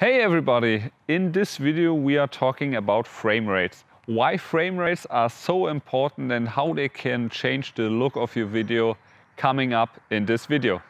Hey everybody! In this video we are talking about frame rates. Why frame rates are so important and how they can change the look of your video coming up in this video.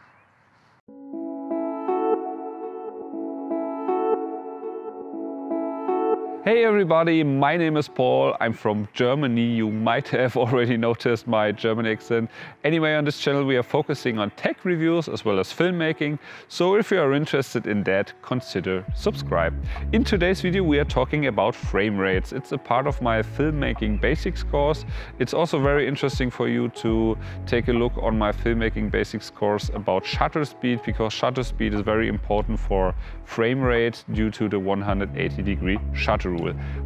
Hey everybody, my name is Paul, I'm from Germany. You might have already noticed my German accent. Anyway, on this channel we are focusing on tech reviews as well as filmmaking. So if you are interested in that, consider subscribe. In today's video we are talking about frame rates. It's a part of my filmmaking basics course. It's also very interesting for you to take a look on my filmmaking basics course about shutter speed, because shutter speed is very important for frame rate due to the 180-degree shutter rule.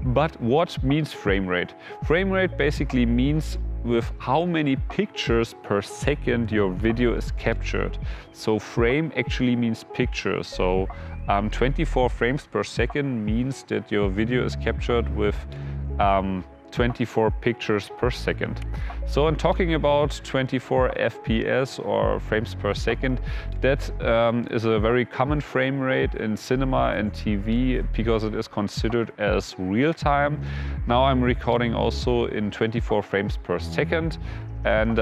But what means frame rate? Frame rate basically means with how many pictures per second your video is captured. So frame actually means picture. So 24 frames per second means that your video is captured with 24 pictures per second. So I'm talking about 24 FPS or frames per second. That is a very common frame rate in cinema and TV because it is considered as real time. Now I'm recording also in 24 frames per second, and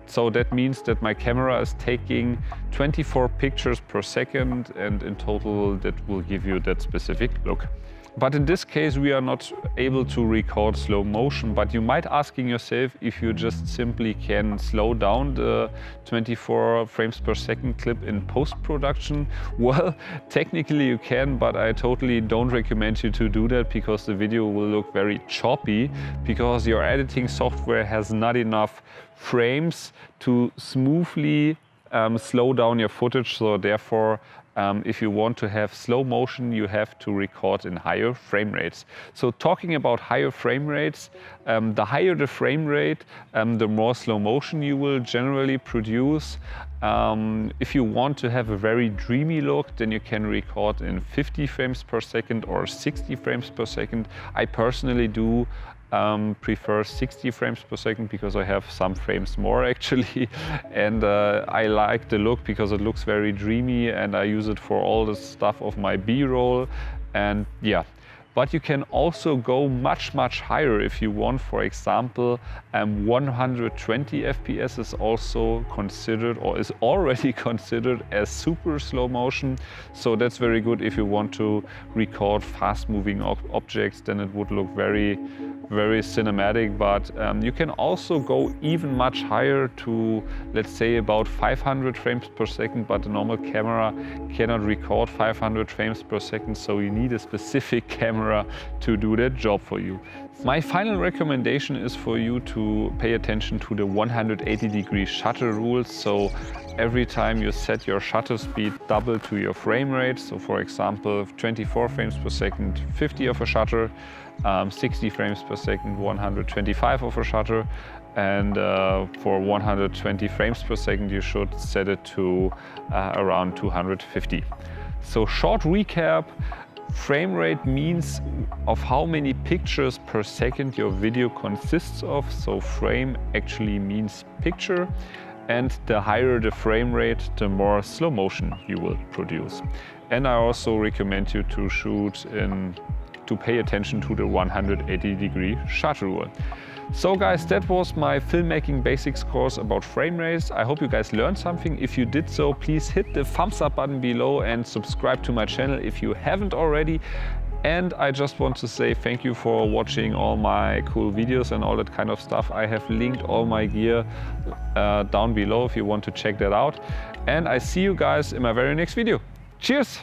so that means that my camera is taking 24 pictures per second, and in total that will give you that specific look. But in this case we are not able to record slow motion, but you might asking yourself if you just simply can slow down the 24 frames per second clip in post-production. Well, technically you can, but I totally don't recommend you to do that because the video will look very choppy, because your editing software has not enough frames to smoothly slow down your footage. So therefore if you want to have slow motion, you have to record in higher frame rates. So talking about higher frame rates, the higher the frame rate, the more slow motion you will generally produce. If you want to have a very dreamy look, then you can record in 50 frames per second or 60 frames per second. I personally do prefer 60 frames per second because I have some frames more actually, and I like the look because it looks very dreamy, and I use it for all the stuff of my B-roll. And yeah, but you can also go much higher if you want. For example, 120 FPS is also considered, or is already considered, as super slow motion. So that's very good if you want to record fast moving objects. Then it would look very cinematic. But you can also go even much higher to, let's say, about 500 frames per second, but the normal camera cannot record 500 frames per second, so you need a specific camera to do that job for you. My final recommendation is for you to pay attention to the 180-degree shutter rule. So every time you set your shutter speed double to your frame rate. So for example, 24 frames per second, 50 of a shutter, 60 frames per second, 125 of a shutter, and for 120 frames per second you should set it to around 250. So short recap. Frame rate means of how many pictures per second your video consists of. So frame actually means picture, and the higher the frame rate, the more slow motion you will produce. And I also recommend you to pay attention to the 180-degree shutter rule. So guys, that was my filmmaking basics course about frame rates. I hope you guys learned something. If you did so, please hit the thumbs up button below and subscribe to my channel if you haven't already. And I just want to say thank you for watching all my cool videos and all that kind of stuff. I have linked all my gear down below if you want to check that out. And I see you guys in my very next video. Cheers!